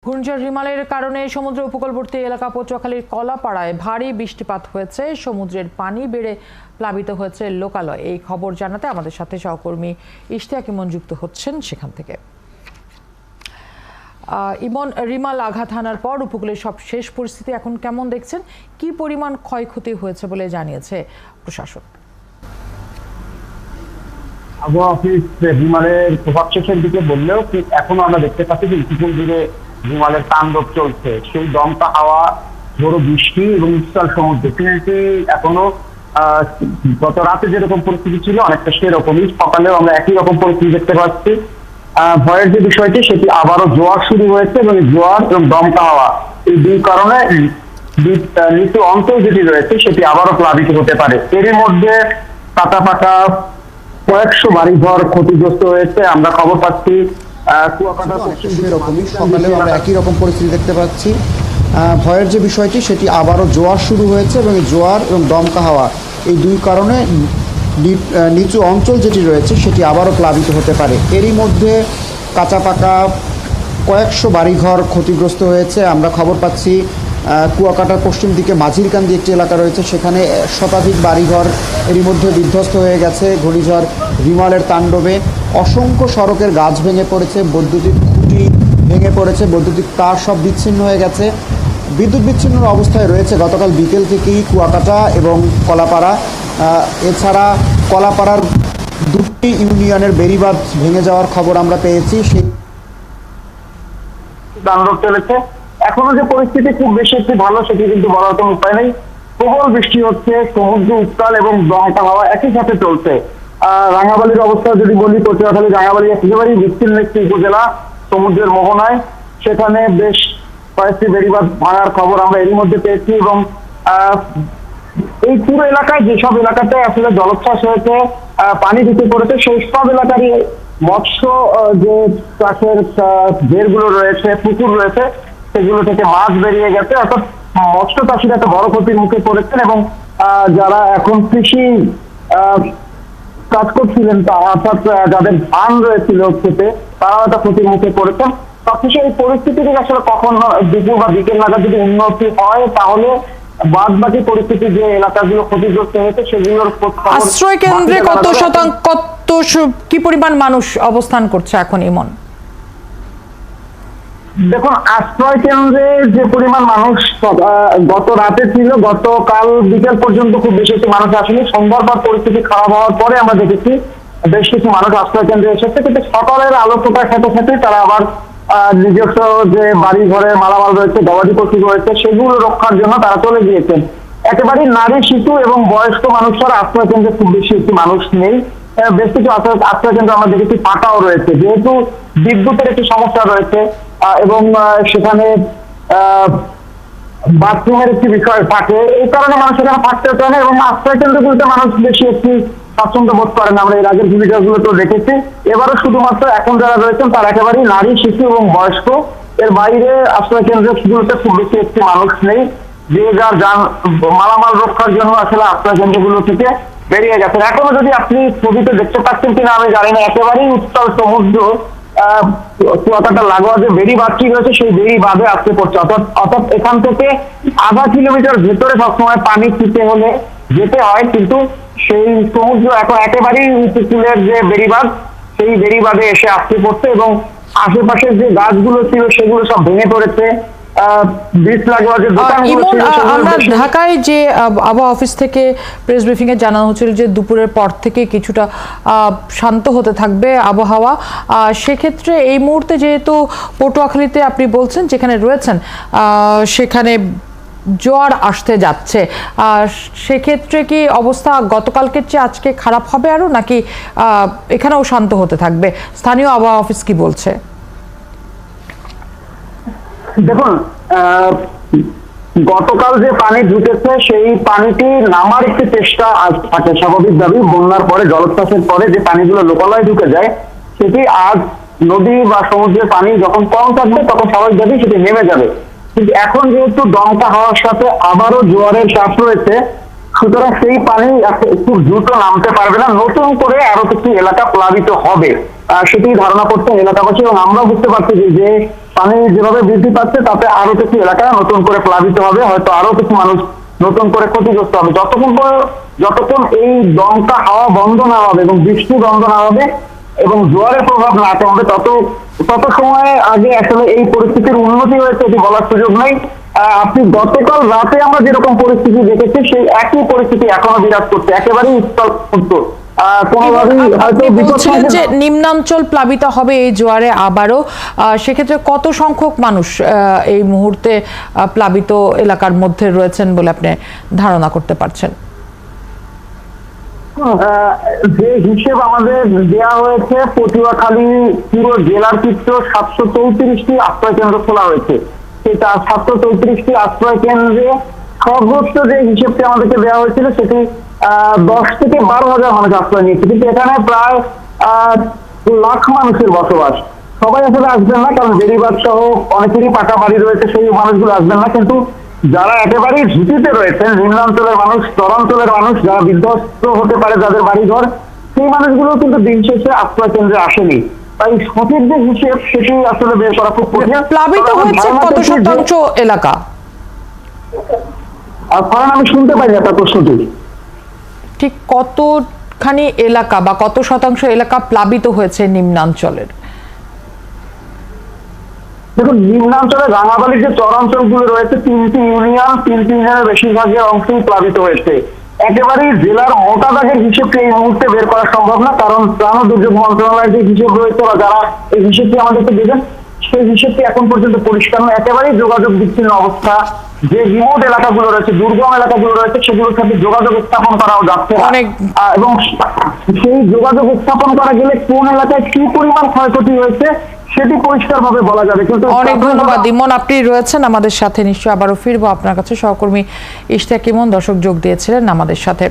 ঘূর্ণিঝড় রিমালের কারণে সমুদ্র উপকূলবর্তী এলাকা পটুয়াখালীর কলাপাড়ায় ভারী বৃষ্টিপাত হয়েছে। সমুদ্রের পানি বেড়ে প্লাবিত হয়েছে লোকালয়। এই খবর জানাতে আমাদের সাথে সহকর্মী ইশতিয়াক ইমন যুক্ত হচ্ছেন সেখান থেকে। ইমন, রিমাল আঘাত হানার পর উপকূলের সব শেষ পরিস্থিতি এখন কেমন দেখছেন? কি পরিমাণ ক্ষয়ক্ষতি হয়েছে বলে জানিয়েছে প্রশাসন? আবহাওয়া অফিস রিমালের প্রভাব শেষের দিকে বললেও এখনো আমরা দেখতে পাচ্ছি যে কিছুক্ষণ দূরে রিমালের তাণ্ডব চলছে। সেই দমকা হাওয়া, বড় বৃষ্টি এবং উত্তাল সমুদ্র তিনটি এখনো গত রাতে যেরকম পরিস্থিতি ছিল অনেকটা সেরকমই। সকালেও আমরা একই রকম পরিস্থিতি দেখতে পাচ্ছি। ভয়ের যে বিষয়টি সেটি আবারও জোয়ার শুরু হয়েছে এবং জোয়ার এবং দমকা হাওয়া এই দুই কারণে নিচু অঞ্চল যেটি রয়েছে সেটি আবারও প্লাবিত হতে পারে। এর মধ্যে কাটা পাকা কয়েকশো বাড়িঘর ক্ষতিগ্রস্ত হয়েছে। আমরা খবর পাচ্ছি সকালেও আমরা একই রকম পরিস্থিতি দেখতে পাচ্ছি। ভয়ের যে বিষয়টি সেটি আবারও জোয়ার শুরু হয়েছে এবং জোয়ার এবং দমকা হাওয়া এই দুই কারণে নিচু অঞ্চল যেটি রয়েছে সেটি আবারও প্লাবিত হতে পারে। এরই মধ্যে কাঁচা পাকা কয়েকশো বাড়িঘর ক্ষতিগ্রস্ত হয়েছে। আমরা খবর পাচ্ছি কুয়াকাটার পশ্চিম দিকে মাঝিরকান্দি একটি এলাকা রয়েছে, সেখানে শতাধিক বাড়িঘর এরই মধ্যে বিধ্বস্ত হয়ে গেছে ঘূর্ণিঝড় রিমালের তাণ্ডবে। অসংখ্য সড়কের গাছ ভেঙে পড়েছে, বৈদ্যুতিক খুঁটি ভেঙে পড়েছে, বৈদ্যুতিক তার সব বিচ্ছিন্ন হয়ে গেছে। বিদ্যুৎ বিচ্ছিন্ন অবস্থায় রয়েছে গতকাল বিকেল থেকেই কুয়াকাটা এবং কলাপাড়া। এছাড়া কলাপাড়ার দুটি ইউনিয়নের বেড়িবাঁধ ভেঙে যাওয়ার খবর আমরা পেয়েছি। সেই তাণ্ডব চলেছে। এখনো যে পরিস্থিতি খুব বেশি একটু ভালো সেটি কিন্তু বলার কোনো উপায় নেই। প্রবল বৃষ্টি হচ্ছে, সমুদ্র উত্তাল এবং দমকা হাওয়া একই সাথে চলছে। রাঙ্গাবালির অবস্থা যদি বলি, পটুয়াখালী রাঙ্গাবালি একেবারেই বিচ্ছিন্ন একটি উপজেলা সমুদ্রের মোহনায়। সেখানে বেশ কয়েকটি বেড়িবাঁধ ভাঙার খবর আমরা এরই মধ্যে পেয়েছি এবং এই পুরো এলাকায় যেসব এলাকাতে আসলে জলোচ্ছ্বাস হয়েছে, পানি ঢুকে পড়েছে, সেই সব এলাকারই মৎস্য যে চাষের জেরগুলো রয়েছে, পুকুর রয়েছে, সেগুলো থেকে মাছ বেরিয়ে গেছে। অর্থাৎ মৎস্য চাষিরা একটা বড় ক্ষতির মুখে পড়েছেন এবং যারা এখন কৃষি কাজ করছিলেন অর্থাৎ যাদের ধান রয়েছিল ক্ষেতে, তারাও একটা ক্ষতির মুখে পড়েছেন। সবকিছু এই পরিস্থিতি থেকে আসলে কখন দুপুর বা বিকেল নাগাদ যদি উন্নতি হয় তাহলে বাদ বাকি পরিস্থিতি যে এলাকাগুলো ক্ষতিগ্রস্ত হয়েছে সেগুলোর আশ্রয় কেন্দ্রে কত কি পরিমাণ মানুষ অবস্থান করছে এখন? ইমন, দেখুন, আশ্রয় কেন্দ্রে যে পরিমাণ মানুষ গত রাতে ছিল, গতকাল বিকেল পর্যন্ত খুব বেশি একটি মানুষ আসেনি। সোমবার পর পরিস্থিতি খারাপ হওয়ার পরে আমরা দেখেছি বেশ কিছু মানুষ আশ্রয় কেন্দ্রে এসেছে, কিন্তু সকালের আলো ফোটার সাথে সাথে তারা আবার নিজস্ব যে বাড়ি ঘরের মালামাল রয়েছে, গবাদি পশু রয়েছে, সেগুলো রক্ষার জন্য তারা চলে গিয়েছেন। একেবারে নারী, শিশু এবং বয়স্ক মানুষরা আশ্রয় কেন্দ্রে খুব বেশি একটি মানুষ নেই। বেশ কিছু আশ্রয় কেন্দ্র আমরা দেখেছি ফাঁকাও রয়েছে, যেহেতু বিদ্যুতের একটি সমস্যা রয়েছে এবং সেখানে বাথরুমের একটি বিষয় থাকে, এই কারণে মানুষ এখানে থাকতে চায় না এবং আশ্রয় কেন্দ্রগুলোতে মানুষ বেশি একটি স্বাচ্ছন্দ্য বোধ করেন। আমরা এর আগের ভিডিওগুলো তো দেখেছি। এবারও শুধুমাত্র এখন যারা রয়েছেন তারা একেবারেই নারী, শিশু এবং বয়স্ক। এর বাইরে আশ্রয় কেন্দ্রগুলোতে খুব বেশি একটি মানুষ নেই। যে যার মালামাল রক্ষার জন্য আসলে আশ্রয় কেন্দ্রগুলো থেকে বেরিয়ে গেছেন। এখনো যদি আপনি ছবিতে দেখতে পাচ্ছেন কিনা আমি জানি না, একেবারেই উত্তাল সমুদ্র। কুয়াকাটা লাগোয়া যে বেড়ি বাঁধটি রয়েছে সেই বেড়ি বাঁধে আসতে পড়ছে। অর্থাৎ এখান থেকে আধা কিলোমিটার ভেতরে সবসময় পানি ছুটে হলে যেতে হয়, কিন্তু সেই সমুদ্র এখন একেবারেই উপকূলের যে বেড়িবাঁধ সেই বেড়িবাঁধে এসে আসতে পড়ছে এবং আশেপাশের যে গাছগুলো ছিল সেগুলো সব ভেঙে পড়েছে। আমরা ঢাকায় যে আবহাওয়া অফিস থেকে প্রেস ব্রিফিং এ জানানো হচ্ছিল যে দুপুরের পর থেকে কিছুটা শান্ত হতে থাকবে আবহাওয়া। সেক্ষেত্রে এই মুহূর্তে যেহেতু পটুয়াখালীতে আপনি বলছেন যেখানে রয়েছেন সেখানে জোয়ার আসতে যাচ্ছে, সেক্ষেত্রে কি অবস্থা গতকালকের চেয়ে আজকে খারাপ হবে আরো, নাকি এখানেও শান্ত হতে থাকবে? স্থানীয় আবহাওয়া অফিস কি বলছে? দেখুন, গতকাল যে পানি ঢুকেছে সেই পানিটি নামার একটি চেষ্টা আজ থাকে স্বাভাবিকভাবেই। বন্যার পরে, জলোচ্ছ্বাসের পরে যে পানিগুলো লোকালয়ে ঢুকে যায় সেটি আজ নদী বা সমুদ্রের পানি যখন কম থাকবে তখন স্বাভাবিকভাবেই সেটি নেমে যাবে। কিন্তু এখন যেহেতু দমকা হওয়ার সাথে আবারও জোয়ারের চাপ রয়েছে, সুতরাং সেই পানি একটু দ্রুত নামতে পারবে না, নতুন করে আরো কিছু এলাকা প্লাবিত হবে সেটি ধারণা করছেন এলাকাবাসী। এবং আমরা বুঝতে পারছি যে পানি যেভাবে বৃদ্ধি পাচ্ছে তাতে আরো কিছু এলাকা নতুন করে প্লাবিত হবে, হয়তো আরো কিছু মানুষ নতুন করে ক্ষতিগ্রস্ত হবে। যতক্ষণ এই দমকা হাওয়া বন্ধ না হবে এবং বৃষ্টি বন্ধ না হবে এবং জোয়ারের প্রভাব না কমবে তত সময়ে আগে আসলে এই পরিস্থিতির উন্নতি হয়েছে এটি বলার সুযোগ নেই। আপনি গতকাল রাতে আমরা যেরকম পরিস্থিতি দেখেছি সেই একই পরিস্থিতি এখনো বিরাজ করছে, একেবারেই স্থল কোনোভাবেই হয়তো বলছিলেন যে নিম্নাঞ্চল প্লাবিত হবে এই জোয়ারে আবারও, সেক্ষেত্রে কত সংখ্যক মানুষ এই মুহূর্তে প্লাবিত এলাকার মধ্যে রয়েছেন বলে আপনি ধারণা করতে পারছেন? যে হিসেব আমাদের দেওয়া হয়েছে, পটুয়াখালী পুরো জেলার ক্ষেত্রে 734টি আশ্রয় কেন্দ্র খোলা হয়েছে। সেটা 734টি আশ্রয় কেন্দ্রে সর্বোচ্চ যে হিসেবটি আমাদেরকে দেওয়া হয়েছিল সেটি 10 থেকে 12,000 মানুষ আশ্রয় নিয়েছে, কিন্তু এখানে প্রায় লাখ মানুষের বসবাস। সবাই আসলে আসবেন না, কারণ বেড়িবাঁধ সহ অনেকেরই পাকা বাড়ি রয়েছে, সেই মানুষগুলো আসবেন না। কিন্তু যারা একেবারেই ঝুঁকিতে রয়েছেন, নিম্নাঞ্চলের মানুষ, চরাঞ্চলের মানুষ, যারা বিধ্বস্ত হতে পারে যাদের বাড়িঘর, সেই মানুষগুলো কিন্তু দিন শেষে আশ্রয় কেন্দ্রে আসেনি। তাই সঠিক যে হিসেব সেটি আসলে বের করা খুব কঠিন। প্লাবিত হয়েছে কত শতাংশ এলাকা? আর ফারান, আমি শুনতে পাই আপনার প্রশ্নটি। ঠিক কতখানি এলাকা বা কত শতাংশ এলাকা প্লাবিত হয়েছে নিম্নাঞ্চলের? দেখুন, নিম্নাঞ্চলে রাঙাবালির যে চরাঞ্চলগুলো রয়েছে, 3টি ইউনিয়নের বেশিরভাগের অংশই প্লাবিত হয়েছে। একেবারেই জেলার মোটা দাগের হিসেবটি এই মুহূর্তে বের করা সম্ভব না, কারণ ত্রাণ ও দুর্যোগ মন্ত্রণালয়ের যে হিসেব রয়েছে বা যারা এই হিসেবটি আমাদেরকে দেবেন সেই হিসেবটি এখন পর্যন্ত পরিষ্কার নয়। একেবারেই যোগাযোগ বিচ্ছিন্ন অবস্থা। যে রিমোট এলাকাগুলো রয়েছে, দুর্গম এলাকাগুলো রয়েছে, সেগুলোর সাথে যোগাযোগ স্থাপন করাও যাচ্ছে না। এবং সেই যোগাযোগ স্থাপন করা গেলে কোন এলাকায় কি পরিমাণ ক্ষয়ক্ষতি হয়েছে সেটি পরিষ্কার ভাবে বলা যাবে। কিন্তু অনেক ধন্যবাদ ইমন, আপনি রয়েছেন আমাদের সাথে, নিশ্চয়ই আবারও ফিরবো আপনার কাছে। সহকর্মী ইশতিয়াক ইমন দর্শক যোগ দিয়েছিলেন আমাদের সাথে।